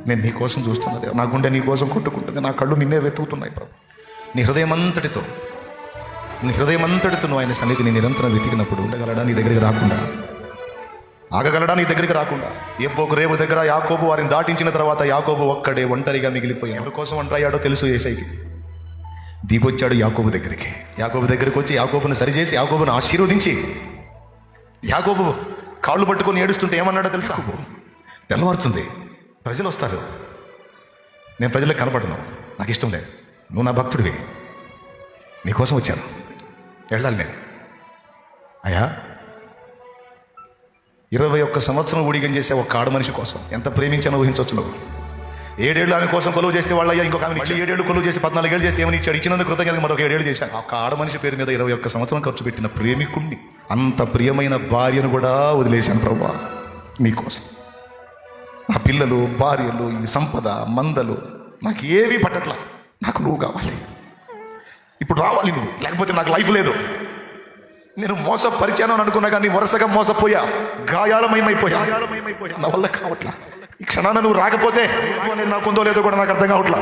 నేను నీ కోసం చూస్తున్నది, నా గుండె నీ కోసం కొట్టుకుంటుంది, నా కళ్ళు నిన్నే వెతుకుతున్నాయి ప్రభు. నీ హృదయమంతటితో నువ్వు ఆయన సన్నిధిని నిరంతరం వెతికినప్పుడు ఉండగలడా నీ దగ్గరికి రాకుండా? ఆగగలడా నీ దగ్గరికి రాకుండా? ఎబ్బోకు రేవు దగ్గర యాకోబు వారిని దాటించిన తర్వాత యాకోబు ఒక్కడే ఒంటరిగా మిగిలిపోయి ఎవరి కోసం ఒంటరయ్యాడో తెలుసు యేసయ్యకి. దిగొచ్చాడు యాకోబు దగ్గరికి. యాకోబు దగ్గరికి వచ్చి యాకోబును సరిచేసి యాకోబును ఆశీర్వదించి యాకోబు కాళ్ళు పట్టుకొని ఏడుస్తుంటే ఏమన్నాడో తెలుసా? తెల్లవారుతుంది, ప్రజలు వస్తారు, నేను ప్రజలకు కనపడను, నాకు ఇష్టం లేదు, నువ్వు నా భక్తుడివి, నీకోసం వచ్చాను, వెళ్ళాలి నేను. అయ్యా 21 సంవత్సరం ఊడిగం చేసే ఒక ఆడ మనిషి కోసం ఎంత ప్రేమించాను ఊహించవచ్చు నువ్వు. 7 ఏళ్ళు ఆమె కోసం కొలువు చేస్తే వాళ్ళయ్యా ఇంకొక ఆమె 7 ఏళ్ళు కొలువు చేసి 14 ఏళ్ళు చేస్తే ఏమని ఇచ్చాడు? ఇచ్చినందుకు కృతజ్ఞతగా మరొక 7 ఏళ్ళు చేశాను. ఒక ఆడ మనిషి పేరు మీద 21 సంవత్సరం ఖర్చు పెట్టిన ప్రేమికుణ్ణి, అంత ప్రియమైన భార్యను కూడా వదిలేశాను ప్రభువా నీకోసం. నా పిల్లలు, భార్యలు, ఈ సంపద, మందలు నాకు ఏమీ పట్టట్లా, నాకు నువ్వు కావాలి, ఇప్పుడు రావాలి నువ్వు, లేకపోతే నాకు లైఫ్ లేదు. నేను మోసపరిచాను అని అనుకున్నా కానీ వరుసగా మోసపోయా, గాయాలమయమైపోయా, నా వల్ల కావట్లా. ఈ క్షణాన నువ్వు రాకపోతే నేను నాకుందో లేదో కూడా నాకు అర్థం కావట్లా.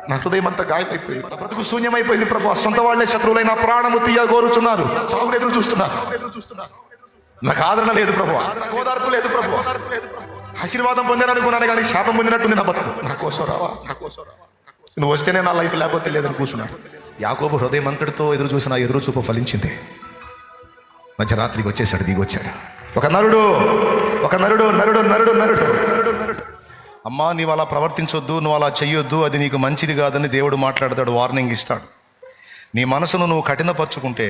నా హృదయం అంతా గాయమైపోయింది, నా బ్రతుకు శూన్యమైపోయింది ప్రభు. సొంత వాళ్లే శత్రువులై నా ప్రాణము తీయగోరుచున్నారు, చావును ఎదురు చూస్తున్నారు. నాకు ఆదరణ లేదు ప్రభు, నాకు ఓదార్పు లేదు ప్రభు. ఆశీర్వాదం పొందాను అనుకున్నాను కానీ శాపం పొందినట్టుంది నా బతుకు. నా కోసం రావా, నువ్వు వస్తేనే నా లైఫ్, లేకపోతే లేదని కూర్చున్నాడు. యాకోబు హృదయం అంతటితో ఎదురు చూసిన ఎదురు చూపు ఫలించింది. మధ్యరాత్రికి వచ్చేసాడు, దిగొచ్చాడు. ఒక నరుడు అమ్మా నీవు అలా ప్రవర్తించొద్దు, నువ్వు అలా చెయ్యొద్దు, అది నీకు మంచిది కాదని దేవుడు మాట్లాడతాడు, వార్నింగ్ ఇస్తాడు. నీ మనసును నువ్వు కఠినపరుచుకుంటే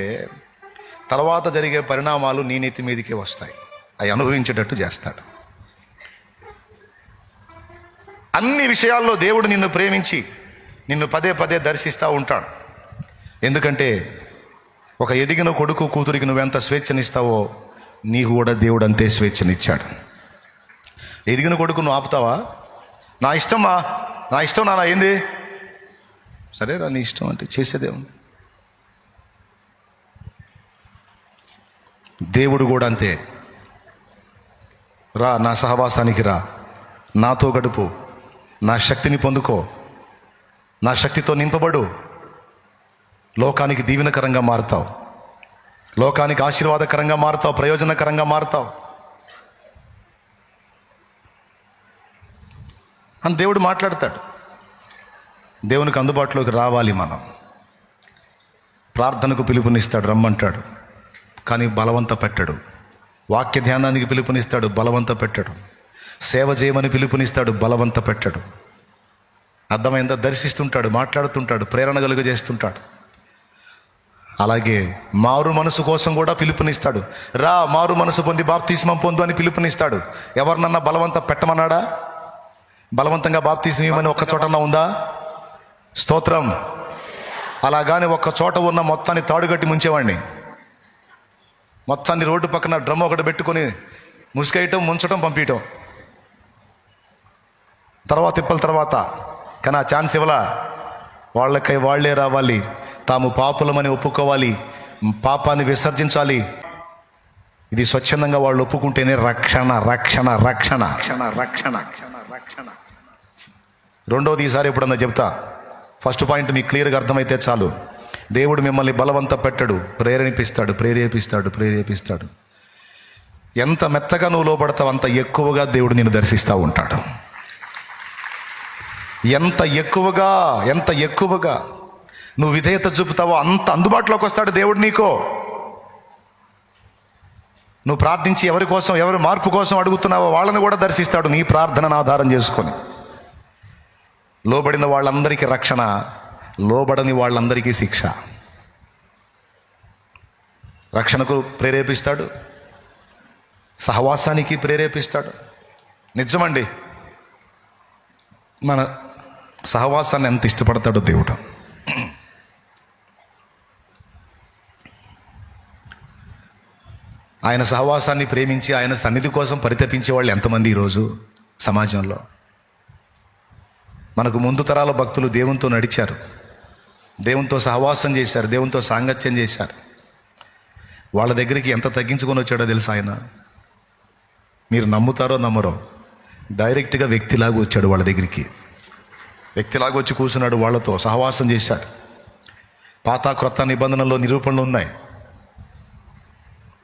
తర్వాత జరిగే పరిణామాలు నీ నెత్తి మీదకే వస్తాయి, అవి అనుభవించేటట్టు చేస్తాడు. అన్ని విషయాల్లో దేవుడు నిన్ను ప్రేమించి నిన్ను పదే పదే దర్శిస్తూ ఉంటాడు. ఎందుకంటే ఒక ఎదిగిన కొడుకు కూతురికి నువ్వెంత స్వేచ్ఛనిస్తావో నీకు కూడా దేవుడు అంతే స్వేచ్ఛనిచ్చాడు. ఎదిగిన కొడుకు నువ్వు ఆపుతావా? నా ఇష్టమా, నా ఇష్టం నాన్న, ఏంది సరేరా నీ ఇష్టం అంటే చేసేదేముంది. దేవుడు కూడా అంతే, రా నా సహవాసానికి రా, నాతో గడుపు, నా శక్తిని పొందుకో, నా శక్తితో నింపబడు, లోకానికి దీవెనకరంగా మారుతావు, లోకానికి ఆశీర్వాదకరంగా మారుతావు, ప్రయోజనకరంగా మారుతావు అని దేవుడు మాట్లాడతాడు. దేవునికి అందుబాటులోకి రావాలి మనం. ప్రార్థనకు పిలుపునిస్తాడు, రమ్మంటాడు, కానీ బలవంత పెట్టడు. వాక్య ధ్యానానికి పిలుపునిస్తాడు, బలవంత పెట్టడు. సేవ చేయమని పిలుపునిస్తాడు, బలవంత పెట్టడు. అర్థమైందా? దర్శిస్తుంటాడు, మాట్లాడుతుంటాడు, ప్రేరణ కలుగజేస్తుంటాడు. అలాగే మారు మనసు కోసం కూడా పిలుపునిస్తాడు. రా మారు మనసు పొంది బాప్తిస్మం పొందు అని పిలుపునిస్తాడు. ఎవరినన్నా బలవంత పెట్టమన్నాడా? బలవంతంగా బాప్తిస్మం ఇవ్వమని ఒక్క చోటన్నా ఉందా? స్తోత్రం. అలాగాని ఒక్క చోట ఉన్న మొత్తాన్ని తాడుగట్టి ముంచేవాడిని, మొత్తాన్ని రోడ్డు పక్కన డ్రమ్ ఒకటి పెట్టుకొని ముసుకేయటం, ముంచటం, పంపించటం, తర్వాత తిప్పల తర్వాత. కానీ ఆ ఛాన్స్ ఇవ్వలా. వాళ్ళకై వాళ్లే రావాలి, తాము పాపులమని ఒప్పుకోవాలి, పాపాన్ని విసర్జించాలి. ఇది స్వచ్ఛందంగా వాళ్ళు ఒప్పుకుంటేనే రక్షణ రక్షణ రక్షణ రక్షణ రక్షణ. రెండోది ఈసారి ఎప్పుడన్నా చెప్తా. ఫస్ట్ పాయింట్ మీకు క్లియర్గా అర్థమైతే చాలు. దేవుడు మిమ్మల్ని బలవంత పెట్టడు, ప్రేరేపిస్తాడు ప్రేరేపిస్తాడు ప్రేరేపిస్తాడు. ఎంత మెత్తగా నువ్వు లోపడతావు అంత ఎక్కువగా దేవుడు నిన్ను దర్శిస్తూ ఉంటాడు. ఎంత ఎక్కువగా నువ్వు విధేయత చూపుతావో అంత అందుబాటులోకి వస్తాడు దేవుడు నీకో. నువ్వు ప్రార్థించి ఎవరి కోసం, ఎవరి మార్పు కోసం అడుగుతున్నావో వాళ్ళని కూడా దర్శిస్తాడు నీ ప్రార్థనను ఆధారం చేసుకొని. లోబడిన వాళ్ళందరికీ రక్షణ, లోబడని వాళ్ళందరికీ శిక్ష. రక్షణకు ప్రేరేపిస్తాడు, సహవాసానికి ప్రేరేపిస్తాడు. నిజమండి, మన సహవాసాన్ని ఎంత ఇష్టపడతాడో దేవుడు. ఆయన సహవాసాన్ని ప్రేమించి ఆయన సన్నిధి కోసం పరితపించే వాళ్ళు ఎంతమంది ఈరోజు సమాజంలో. మనకు ముందు తరాల భక్తులు దేవునితో నడిచారు, దేవునితో సహవాసం చేశారు, దేవునితో సాంగత్యం చేశారు. వాళ్ళ దగ్గరికి ఎంత తగ్గించుకొని వచ్చాడో తెలుసు ఆయన. మీరు నమ్ముతారో నమ్మరో, డైరెక్ట్గా వ్యక్తిలాగా వచ్చాడు వాళ్ళ దగ్గరికి. వ్యక్తిలాగా వచ్చి కూర్చున్నాడు, వాళ్ళతో సహవాసం చేశాడు. పాత క్రొత్త నిబంధనల్లో నిరూపణలు ఉన్నాయి.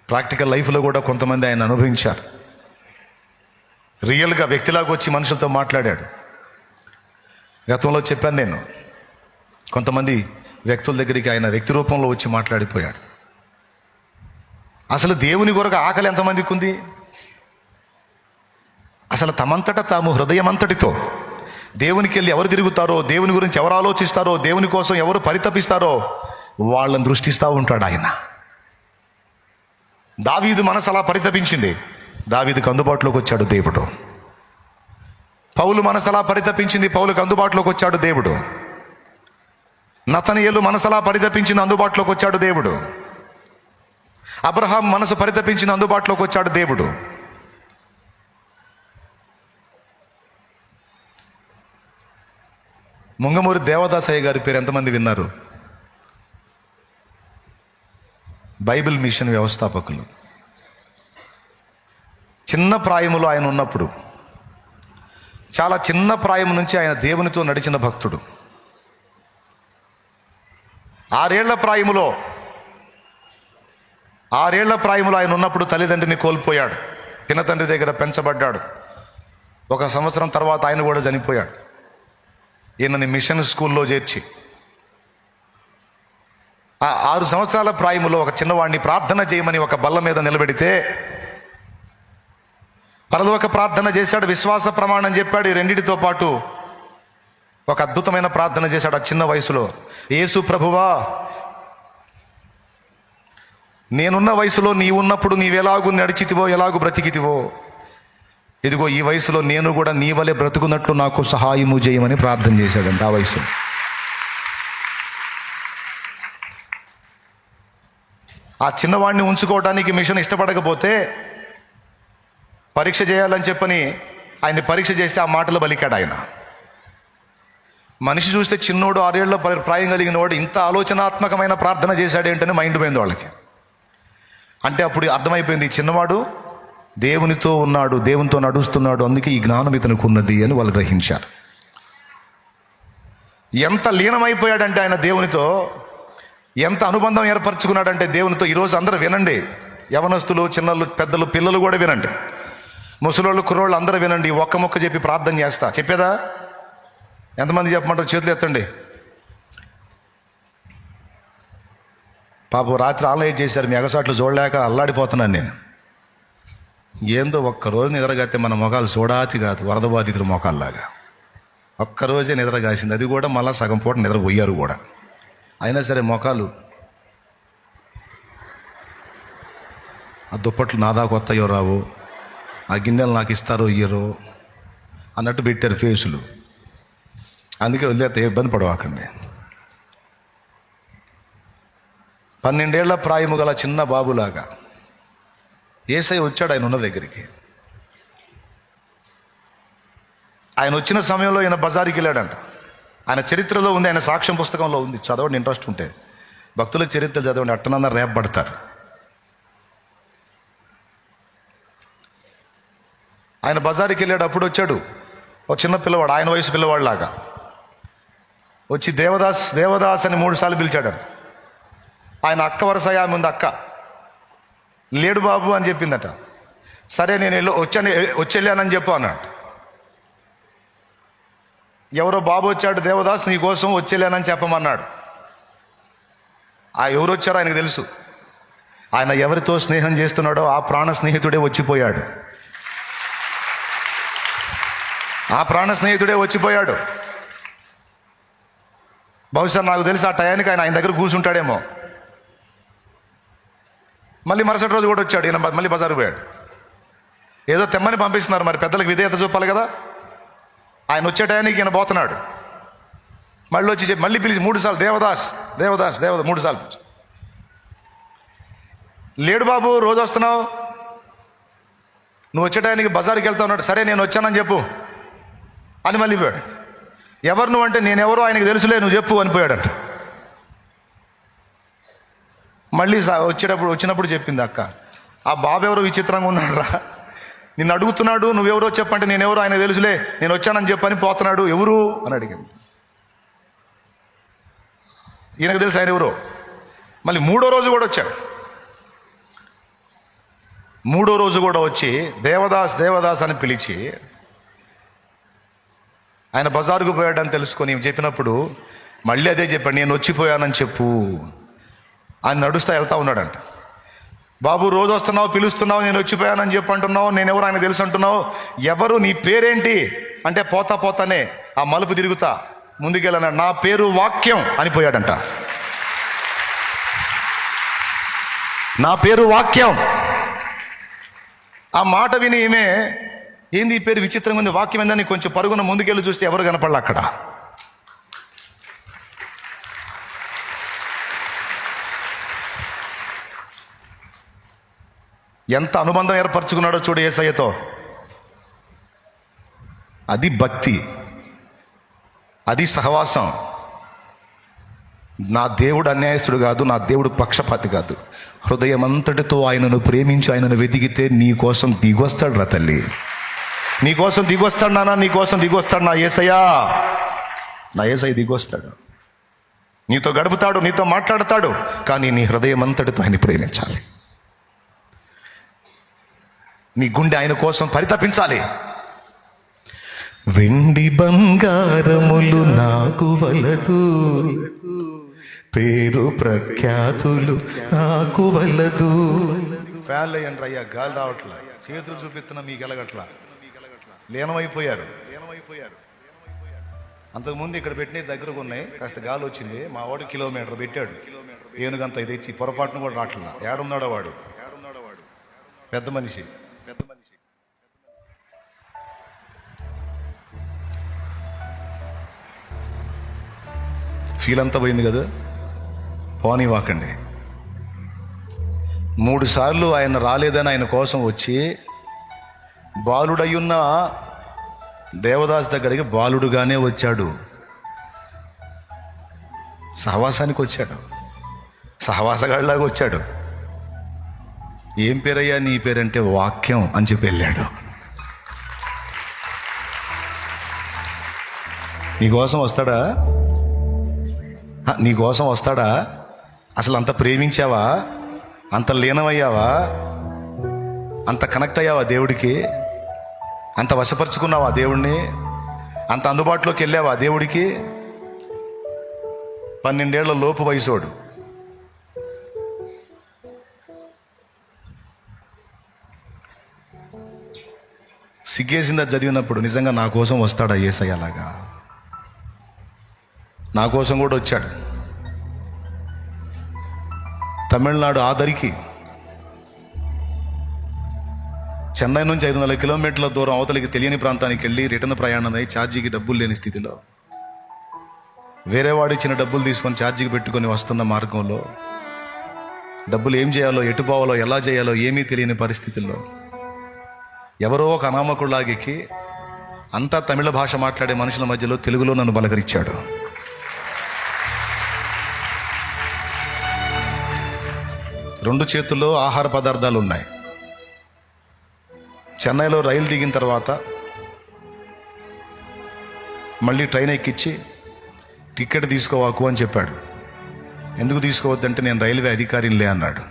ప్రాక్టికల్ లైఫ్లో కూడా కొంతమంది ఆయన అనుభవించారు. రియల్గా వ్యక్తిలాగా వచ్చి మనుషులతో మాట్లాడాడు. గతంలో చెప్పాను నేను, కొంతమంది వ్యక్తుల దగ్గరికి ఆయన వ్యక్తి రూపంలో వచ్చి మాట్లాడిపోయాడు. అసలు దేవుని కొరకు ఆకలి ఎంతమందికి ఉంది? అసలు తమంతట తాము హృదయమంతటితో దేవునికి వెళ్ళి ఎవరు తిరుగుతారో, దేవుని గురించి ఎవరు ఆలోచిస్తారో, దేవుని కోసం ఎవరు పరితపిస్తారో వాళ్ళని దృష్టిస్తూ ఉంటాడు ఆయన. దావీదు మనసు అలా పరితపించింది, దావీదుకు అందుబాటులోకి వచ్చాడు దేవుడు. పౌలు మనసు అలా పరితపించింది, పౌలుకు అందుబాటులోకి వచ్చాడు దేవుడు. నతనయేలు మనసు అలా పరితపించింది, అందుబాటులోకి వచ్చాడు దేవుడు. అబ్రహాం మనసు పరితపించింది, అందుబాటులోకి వచ్చాడు దేవుడు. ముంగమూరి దేవదాసయ్య గారి పేరు ఎంతమంది విన్నారు? బైబిల్ మిషన్ వ్యవస్థాపకులు. చిన్న ప్రాయములో ఆయన ఉన్నప్పుడు, చాలా చిన్న ప్రాయం నుంచి ఆయన దేవునితో నడిచిన భక్తుడు. 6 ఏళ్ల ప్రాయములో ఆయన ఉన్నప్పుడు తల్లిదండ్రిని కోల్పోయాడు. పినతండ్రి దగ్గర పెంచబడ్డాడు. 1 సంవత్సరం తర్వాత ఆయన కూడా చనిపోయాడు. ఈయనని మిషన్ స్కూల్లో చేర్చి ఆ 6 సంవత్సరాల ప్రాయములో ఒక చిన్నవాడిని ప్రార్థన చేయమని ఒక బల్ల మీద నిలబెడితే పరలోక ప్రార్థన చేశాడు, విశ్వాస ప్రమాణం చెప్పాడు. ఈ రెండిటితో పాటు ఒక అద్భుతమైన ప్రార్థన చేశాడు ఆ చిన్న వయసులో. యేసు ప్రభువా, నేనున్న వయసులో నీవున్నప్పుడు నీవెలాగూ నడిచితివో, ఎలాగూ బ్రతికితివో, ఇదిగో ఈ వయసులో నేను కూడా నీ వలె బ్రతుకున్నట్లు నాకు సహాయము చేయమని ప్రార్థన చేశాడంట ఆ వయసు. ఆ చిన్నవాడిని ఉంచుకోవడానికి మిషన్ ఇష్టపడకపోతే పరీక్ష చేయాలని చెప్పని ఆయన్ని పరీక్ష చేస్తే ఆ మాటలు బలికాడు ఆయన. మనిషి చూస్తే చిన్నోడు, 6 ఏళ్ల ప్రాయం కలిగిన వాడు ఇంత ఆలోచనాత్మకమైన ప్రార్థన చేశాడేంటని మైండ్ పోయింది వాళ్ళకి. అంటే అప్పుడు అర్థమైపోయింది, ఈ చిన్నవాడు దేవునితో ఉన్నాడు, దేవునితో నడుస్తున్నాడు, అందుకే ఈ జ్ఞానం ఇతనికి ఉన్నది అని వాళ్ళు గ్రహించారు. ఎంత లీనమైపోయాడంటే ఆయన దేవునితో, ఎంత అనుబంధం ఏర్పరచుకున్నాడంటే దేవునితో. ఈరోజు అందరూ వినండి, యవనస్తులు, చిన్నలు, పెద్దలు, పిల్లలు కూడా వినండి, ముసలోళ్ళు, కుర్రోళ్ళు అందరూ వినండి. ఒక్క మొక్క చెప్పి ప్రార్థన చేస్తా. చెప్పేదా? ఎంతమంది చెప్పమంటారు? చేతులు ఎత్తండి. పాపం రాత్రి ఆన్లైన్ చేశారు, మీ ఎగసాట్లు చూడలేక అల్లాడిపోతున్నాను నేను. ఏందో ఒక్కరోజు నిద్రగాస్తే మన మొఖాలు చూడాచి కాదు, వరద బాధితుల మొఖాల్లాగా ఒక్కరోజే నిద్ర కాసింది. అది కూడా మళ్ళీ సగం పూట నిద్ర పోయారు కూడా. అయినా సరే మొఖాలు, ఆ దుప్పట్లు నా దాకా వస్తాయో రావు, ఆ గిన్నెలు నాకు ఇస్తారో ఇయ్యరో అన్నట్టు పెట్టారు ఫేసులు. అందుకే వదిలేస్తే ఇబ్బంది పడవాకండి. 12 ఏళ్ల ప్రాయము గల చిన్న బాబులాగా యేసయ్య వచ్చాడు ఆయన ఉన్న దగ్గరికి. ఆయన వచ్చిన సమయంలో ఈయన బజారుకి వెళ్ళాడంట. ఆయన చరిత్రలో ఉంది, ఆయన సాక్ష్యం పుస్తకంలో ఉంది. చదవండి, ఇంట్రెస్ట్ ఉంటే భక్తుల చరిత్రలు చదవండి, అట్టనన్నా రేపబడతారు. ఆయన బజారుకి వెళ్ళాడు. అప్పుడు వచ్చాడు ఒక చిన్న పిల్లవాడు, ఆయన వయసు పిల్లవాడిలాగా వచ్చి దేవదాస్ అని 3 సార్లు పిలిచాడు. ఆయన అక్క వరుస ఆమె ఉంది, అక్క లేడు బాబు అని చెప్పిందట. సరే నేను వచ్చి వెళ్ళానని చెప్పు అన్నాడు. ఎవరో బాబు వచ్చాడు, దేవదాస్ నీ కోసం వచ్చి వెళ్ళానని చెప్పమన్నాడు. ఎవరు వచ్చారో ఆయనకు తెలుసు. ఆయన ఎవరితో స్నేహం చేస్తున్నాడో ఆ ప్రాణ స్నేహితుడే వచ్చిపోయాడు. బహుశా నాకు తెలిసి ఆ టయానికి ఆయన దగ్గర కూర్చుంటాడేమో. మళ్ళీ మరుసటి రోజు కూడా వచ్చాడు. ఈయన మళ్ళీ బజారు పోయాడు. ఏదో తెమ్మని పంపిస్తున్నారు, మరి పెద్దలకు విధేయత చూపాలి కదా. ఆయన వచ్చే టయానికి ఈయన పోతున్నాడు. మళ్ళీ వచ్చి మళ్ళీ పిలిచి 3 సార్లు దేవదాస్ 3 సార్లు. లేడు బాబు, రోజు వస్తున్నావు, నువ్వు వచ్చే టయానికి బజారుకి వెళ్తా ఉన్నాడు. సరే నేను వచ్చానని చెప్పు అని మళ్ళీ పోయాడు. ఎవరు నువ్వు అంటే నేనెవరో ఆయనకు తెలుసులే, నువ్వు చెప్పు అనిపోయాడంట. మళ్ళీ వచ్చినప్పుడు చెప్పింది అక్క, ఆ బాబు ఎవరో విచిత్రంగా ఉన్నాడు రా, నిన్ను అడుగుతున్నాడు, నువ్వెవరో చెప్పంటే నేనెవరో ఆయన తెలుసులే, నేను వచ్చానని చెప్పని పోతున్నాడు. ఎవరు అని అడిగింది. ఈయనకు తెలుసు ఆయన ఎవరో. మళ్ళీ మూడో రోజు కూడా వచ్చాడు. మూడో రోజు కూడా వచ్చి దేవదాస్ అని పిలిచి ఆయన బజారుకు పోయాడని తెలుసుకొని చెప్పినప్పుడు మళ్ళీ అదే చెప్పాడు, నేను వచ్చిపోయానని చెప్పు. ఆయన నడుస్తా వెళ్తా ఉన్నాడంట. బాబు రోజు వస్తున్నావు, పిలుస్తున్నావు, నేను వచ్చిపోయానని చెప్పి అంటున్నావు, నేనెవరు ఆయన తెలుసు అంటున్నావు, ఎవరు, నీ పేరేంటి అంటే పోతానే ఆ మలుపు తిరుగుతా ముందుకెళ్ళన్నాడు, నా పేరు వాక్యం అనిపోయాడంట. నా పేరు వాక్యం. ఆ మాట విని ఈమె, ఏంది ఈ పేరు విచిత్రంగా ఉంది, వాక్యం ఏందని కొంచెం పరుగున ముందుకెళ్ళి చూస్తే ఎవరు కనపడలే అక్కడ. ఎంత అనుబంధం ఏర్పరచుకున్నాడో చూడు యేసయ్యతో. అది భక్తి, అది సహవాసం. నా దేవుడు అన్యాయస్తుడు కాదు, నా దేవుడు పక్షపాతి కాదు. హృదయం అంతటితో ఆయనను ప్రేమించి ఆయనను వెతికితే నీ కోసం దిగొస్తాడు రా తల్లి, నీ కోసం దిగొస్తాడు నాన్న, నీ కోసం దిగొస్తాడు నా యేసయ్య దిగొస్తాడు. నీతో గడుపుతాడు, నీతో మాట్లాడతాడు, కానీ నీ హృదయం అంతటితో ఆయన ప్రేమించాలి. నీ గుండె ఆయన కోసం పరితపించాలి. వెండి బంగారములు నాకు వలదు, పేరు ప్రఖ్యాతులు నాకు వలదు. ఫ్యాన్లు అయ్యండి అయ్యా, గాలి రావట్లా, చేతులు చూపిస్తున్నా మీకు ఎలగట్లా, లీనమైపోయారు. అంతకుముందు ఇక్కడ పెట్టిన దగ్గరకు ఉన్నాయి, కాస్త గాలి వచ్చింది, మా వాడు కిలోమీటర్ పెట్టాడు, ఏనుగంత ఇది ఇచ్చి పొరపాటును కూడా రావట్లా. ఏడున్నాడో వాడు, పెద్ద మనిషి. ఫీల్ అంతా పోయింది కదా, పోనీవాకండి. 3 సార్లు ఆయన రాలేదని ఆయన కోసం వచ్చి బాలుడయ్యున్న దేవదాస్ దగ్గరికి బాలుడుగానే వచ్చాడు. సహవాసానికి వచ్చాడు, సహవాసగాడిలాగా వచ్చాడు. ఏం పేరయ్యా నీ పేరంటే వాక్యం అని చెప్పి వెళ్ళాడు. నీకోసం వస్తాడా? నీకోసం వస్తాడా? అసలు అంత ప్రేమించావా? అంత లీనమయ్యావా? అంత కనెక్ట్ అయ్యావా దేవుడికి? అంత వశపరుచుకున్నావా దేవుడిని? అంత అందుబాటులోకి వెళ్ళావా దేవుడికి? 12 ఏళ్ల లోపు వయసోడు. సిగ్గేసిందా చదివినప్పుడు? నిజంగా నా కోసం వస్తాడా యేసయ్య అలాగా? నా కోసం కూడా వచ్చాడు. తమిళనాడు ఆదరికి చెన్నై నుంచి 500 కిలోమీటర్ల దూరం అవతలికి తెలియని ప్రాంతానికి వెళ్ళి రిటర్న్ ప్రయాణమై ఛార్జీకి డబ్బులు లేని స్థితిలో వేరే వాడు ఇచ్చిన డబ్బులు తీసుకొని ఛార్జీకి పెట్టుకొని వస్తున్న మార్గంలో డబ్బులు ఏం చేయాలో, ఎటు పోవాలో, ఎలా చేయాలో ఏమీ తెలియని పరిస్థితుల్లో ఎవరో ఒక అనామకుడిలాగెక్కి అంతా తమిళ భాష మాట్లాడే మనుషుల మధ్యలో తెలుగులో నన్ను బలకరించాడు. రెండు చేతుల్లో ఆహార పదార్థాలు ఉన్నాయి. చెన్నైలో రైలు దిగిన తర్వాత మళ్ళీ ట్రైన్ ఎక్కించి టికెట్ తీసుకోవాకు అని చెప్పాడు. ఎందుకు తీసుకోవద్దంటే నేను రైల్వే అధికారినిలే అన్నాడు.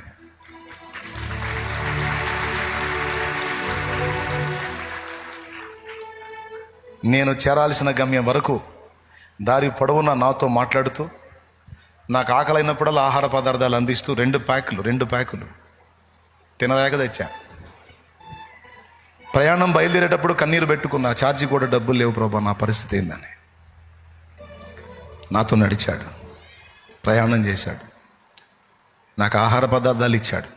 నేను చేరాల్సిన గమ్యం వరకు దారి పొడవునా నాతో మాట్లాడుతూ నాకు ఆకలైనప్పుడల్లా ఆహార పదార్థాలు అందిస్తూ 2 ప్యాకులు తినలేక తెచ్చా. ప్రయాణం బయలుదేరేటప్పుడు కన్నీరు పెట్టుకున్నా, ఛార్జీ కూడా డబ్బులు లేవు ప్రభా, నా పరిస్థితి ఏందని. నాతో నడిచాడు, ప్రయాణం చేశాడు, నాకు ఆహార పదార్థాలు ఇచ్చాడు.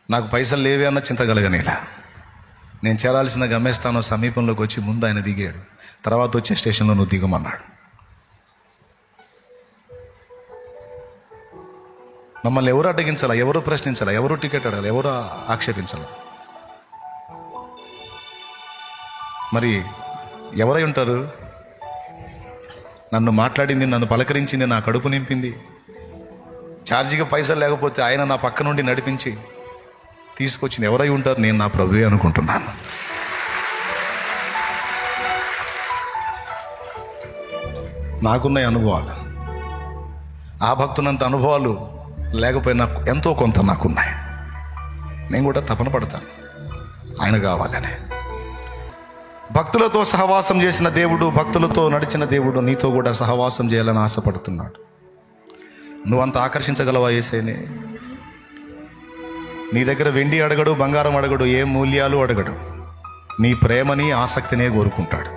నాకు పైసలు లేవే అన్న చింత కలగనేలా. నేను చేరాల్సిన గమ్యస్థానం సమీపంలోకి వచ్చి ముందు ఆయన దిగాడు, తర్వాత వచ్చే స్టేషన్లో నువ్వు దిగమన్నాడు. మమ్మల్ని ఎవరు అడ్డగించాలా, ఎవరు ప్రశ్నించాలా, ఎవరు టికెట్ అడగాలి, ఎవరు ఆక్షేపించాలా? మరి ఎవరై ఉంటారు? నన్ను మాట్లాడింది, నన్ను పలకరించింది, నా కడుపు నింపింది, ఛార్జీకి పైసలు లేకపోతే ఆయన నా పక్క నుండి నడిపించి తీసుకొచ్చింది ఎవరై ఉంటారు? నేను నా ప్రభువే అనుకుంటున్నాను. నాకున్న అనుభవాలు, ఆ భక్తునంత అనుభవాలు లేకపోయినా ఎంతో కొంత నాకున్నాయి. నేను కూడా తపన పడతాను ఆయన కావాలని. భక్తులతో సహవాసం చేసిన దేవుడు, భక్తులతో నడిచిన దేవుడు నీతో కూడా సహవాసం చేయాలని ఆశపడుతున్నాడు. నువ్వంత ఆకర్షించగలవా యేసయ్యని? నీ దగ్గర వెండి అడగడు, బంగారం అడగడు, ఏ మూల్యాలు అడగడు. నీ ప్రేమని, ఆసక్తినే కోరుకుంటాడు.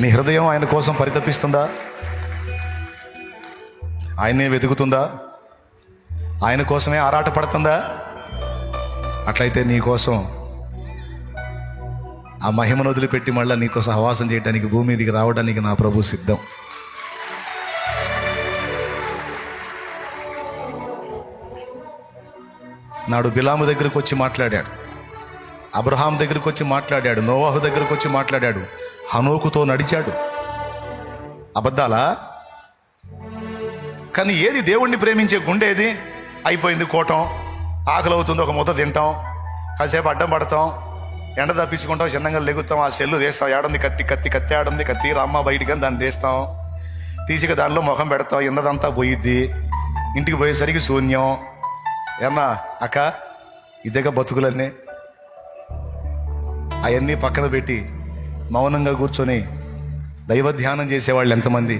నీ హృదయం ఆయన కోసం పరితపిస్తుందా? ఆయనే వెతుకుతుందా? ఆయన కోసమే ఆరాటపడుతుందా? అట్లయితే నీ కోసం ఆ మహిమను వదిలిపెట్టి మళ్ళీ నీతో సహవాసం చేయడానికి భూమి మీదికి రావడానికి నా ప్రభు సిద్ధం. నాడు బిలాము దగ్గరకు వచ్చి మాట్లాడాడు, అబ్రహాం దగ్గరకు వచ్చి మాట్లాడాడు, నోవాహు దగ్గరకు వచ్చి మాట్లాడాడు, హనోకుతో నడిచాడు. అబద్ధాలా? కానీ ఏది దేవుణ్ణి ప్రేమించే గుండె? ఏది? అయిపోయింది కోటం, ఆకలి అవుతుంది, ఒక ముద్ద తింటాం, కాసేపు అడ్డం పడతాం, ఎండ తప్పించుకుంటాం, చిన్నగా లెగుతాం, ఆ సెల్లు తీస్తాం, ఏడుంది కత్తి ఆడుంది, కత్తి రామ్మ బయటికి అని దాన్ని తీస్తాం, తీసిక దానిలో ముఖం పెడతాం, ఎన్నదంతా పోయిద్ది, ఇంటికి పోయేసరికి శూన్యం. ఏమన్నా అక్క, ఇదేగా బతుకులన్నీ. అవన్నీ పక్కన పెట్టి మౌనంగా కూర్చొని దైవ ధ్యానం చేసేవాళ్ళు ఎంతమంది?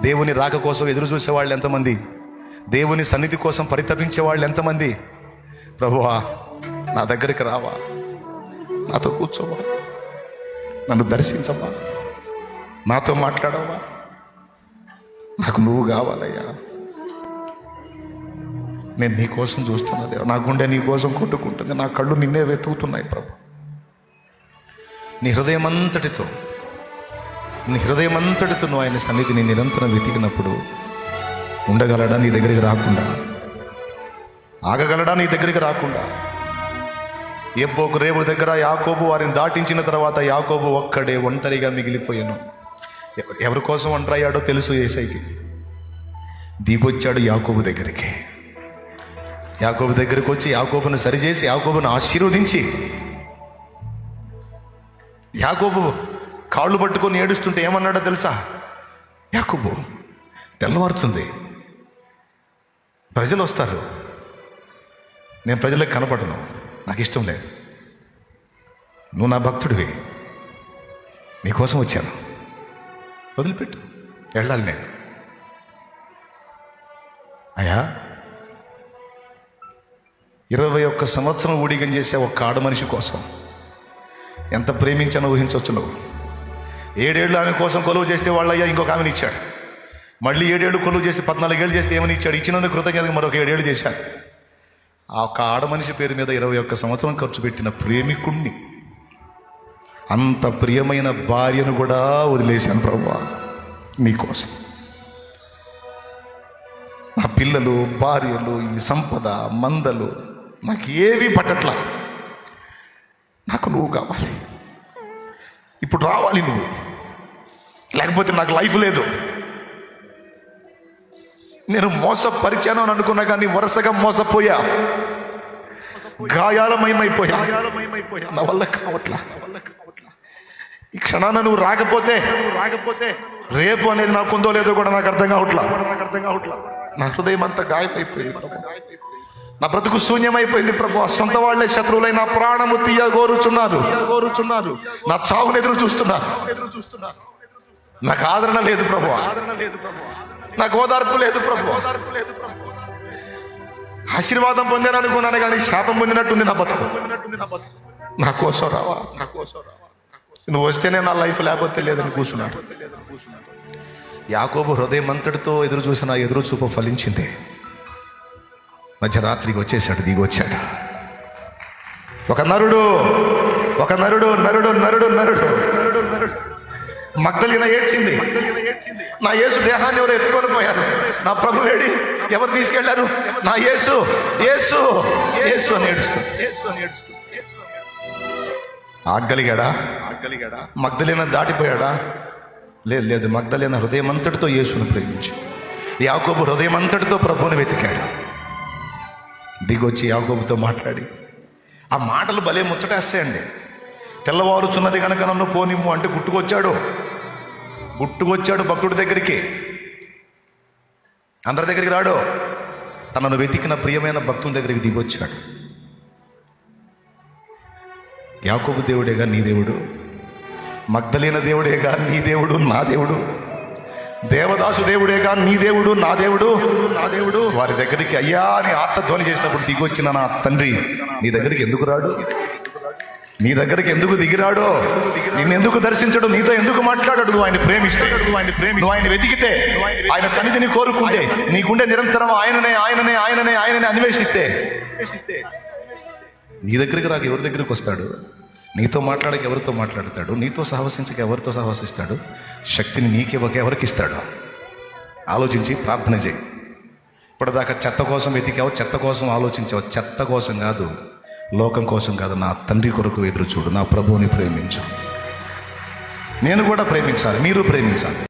దేవుని రాక కోసం ఎదురు చూసేవాళ్ళు ఎంతమంది? దేవుని సన్నిధి కోసం పరితపించే వాళ్ళు ఎంతమంది? ప్రభువా, నా దగ్గరికి రావా, నాతో కూర్చోవా, నన్ను దర్శించవా, నాతో మాట్లాడవా, నాకు నువ్వు కావాలయ్యా, నేను నీ కోసం చూస్తున్నది, నా గుండె నీ కోసం కొట్టుకుంటుంది, నా కళ్ళు నిన్నే వెతుకుతున్నాయి ప్రభు. నీ హృదయమంతటితో నువ్వు ఆయన సన్నిధిని నిరంతరం వెతికినప్పుడు ఉండగలడా నీ దగ్గరికి రాకుండా? ఆగగలడా నీ దగ్గరికి రాకుండా? రేవు దగ్గర యాకోబు వారిని దాటించిన తర్వాత యాకోబు ఒక్కడే ఒంటరిగా మిగిలిపోయాను. ఎవరి కోసం ఒంటరయ్యాడో తెలుసు యేసయ్యకి. దిగొచ్చాడు యాకోబు దగ్గరికి. యాకోబు దగ్గరికి వచ్చి యాకోబును సరిచేసి యాకోబును ఆశీర్వదించి, యాకోబు కాళ్ళు పట్టుకొని ఏడుస్తుంటే ఏమన్నాడో తెలుసా? యాకోబు, తెల్లవారుతుంది, ప్రజలు వస్తారు, నేను ప్రజలకు కనపడను, నాకు ఇష్టం లేదు, నువ్వు నా భక్తుడివి, నీకోసం వచ్చాను, వదిలిపెట్టు, వెళ్ళాలి నేను. అయ్యా, 21 సంవత్సరం ఊడిగం చేసే ఒక ఆడ మనిషి కోసం ఎంత ప్రేమించానో ఊహించవచ్చు నువ్వు. 7 ఏళ్ళు ఆమె కోసం కొలువు చేస్తే వాళ్ళయ్యా ఇంకొక ఆమెను ఇచ్చాడు. మళ్ళీ 7 ఏళ్ళు కొలువు చేసి 14 ఏళ్ళు చేస్తే ఏమని ఇచ్చాడు? ఇచ్చినందుకు కృతజ్ఞతగా మరొక 7 ఏళ్ళు చేశాడు. ఆ ఒక ఆడ మనిషి పేరు మీద 21 సంవత్సరం ఖర్చు పెట్టిన ప్రేమికుణ్ణి, అంత ప్రియమైన భార్యను కూడా వదిలేశాను ప్రభువా నీకోసం. నా పిల్లలు, భార్యలు, ఈ సంపద, మందలు నాకు ఏవి పట్టట్లా, నాకు నువ్వు కావాలి, ఇప్పుడు రావాలి నువ్వు, లేకపోతే నాకు లైఫ్ లేదు. నేను మోసపరిచాను అని అనుకున్నా కానీ వరుసగా మోసపోయా, గాయాలమయమైపోయా, నా వల్ల కావట్లా. ఈ క్షణాన నువ్వు రాకపోతే రేపు అనేది నాకు ఉందో లేదో కూడా నాకు అర్థం కావట్లా. నా హృదయం అంతా గాయమైపోయింది ప్రభు, నా బ్రతుకు శూన్యమైపోయింది ప్రభు. సొంత వాళ్లే శత్రువులై నా ప్రాణము తీయగోరుచున్నారు, నా చావును ఎదురు చూస్తున్నారు. నాకు ఆదరణ లేదు ప్రభు, నాకు ఓదార్పు లేదు ప్రభు. ఆశీర్వాదం పొందాను అనుకున్నాను కానీ శాపం పొందినట్టుంది నా బతుకు. నా కోసం రావా, నువ్వు వస్తేనే నా లైఫ్, లేకపోతే లేదని కూర్చున్నాడు. యాకోబు హృదయం అంతటితో ఎదురు చూసిన ఎదురు చూపు ఫలించింది. మధ్యరాత్రికి వచ్చేసాడు, దిగొచ్చాడు. ఒక నరుడు మగ్దలీన ఏడ్చింది, నా యేసు దేహాన్ని ఎవరు ఎత్తుకొని పోయారు, నా ప్రభు వేడి ఎవరు తీసుకెళ్లారు, నా యేసు యేసు యేసు అని ఏడుస్తూ. ఆగలిగాడా? మగ్దలీన దాటిపోయాడా? లేదు. మగ్దలీన హృదయం అంతటితో యేసును ప్రేమించి, యాకోబు హృదయం అంతటితో ప్రభువుని వెతికాడు. దిగొచ్చి యాకోబుతో మాట్లాడి ఆ మాటలు భలే ముచ్చటేస్తాయండి. తెల్లవారుచున్నది కనుక నన్ను పోనిమ్ము అంటే గుట్టుకొచ్చాడు భక్తుడి దగ్గరికి. అందరి దగ్గరికి రాడు, తనను వెతికిన ప్రియమైన భక్తుని దగ్గరికి దిగొచ్చాడు. యాకోబు దేవుడేగా నీ దేవుడు, మగ్దలేన దేవుడేగా నీ దేవుడు నా దేవుడు, దేవదాసు దేవుడేగా నీ దేవుడు నా దేవుడు. వారి దగ్గరికి అయ్యా అని ఆర్తధ్వని చేసినప్పుడు దిగొచ్చిన నా తండ్రి నీ దగ్గరికి ఎందుకు రాడు? నీ దగ్గరికి ఎందుకు దిగిరాడో? నిన్ను ఎందుకు దర్శించడు? నీతో ఎందుకు మాట్లాడాడు? నువ్వు ఆయన ప్రేమిస్తే, నువ్వు ఆయన వెతికితే, ఆయన సన్నిధిని కోరుకుంటే, నీ గుండె నిరంతరం ఆయననే అన్వేషిస్తే, నీ దగ్గరికి రాక ఎవరి దగ్గరికి వస్తాడు? నీతో మాట్లాడక ఎవరితో మాట్లాడతాడు? నీతో సహవసించక ఎవరితో సహవసిస్తాడు? శక్తిని నీకివ్వక ఎవరికి ఇస్తాడు? ఆలోచించి ప్రార్థన చేయి. ఇప్పటిదాకా చెత్త కోసం వెతికావు, చెత్త కోసం ఆలోచించావు. చెత్త కోసం కాదు, లోకం కోసం కాదు, నా తండ్రి కొరకు ఎదురు చూడు. నా ప్రభువుని ప్రేమించు. నేను కూడా ప్రేమించాలి, మీరు ప్రేమించాలి.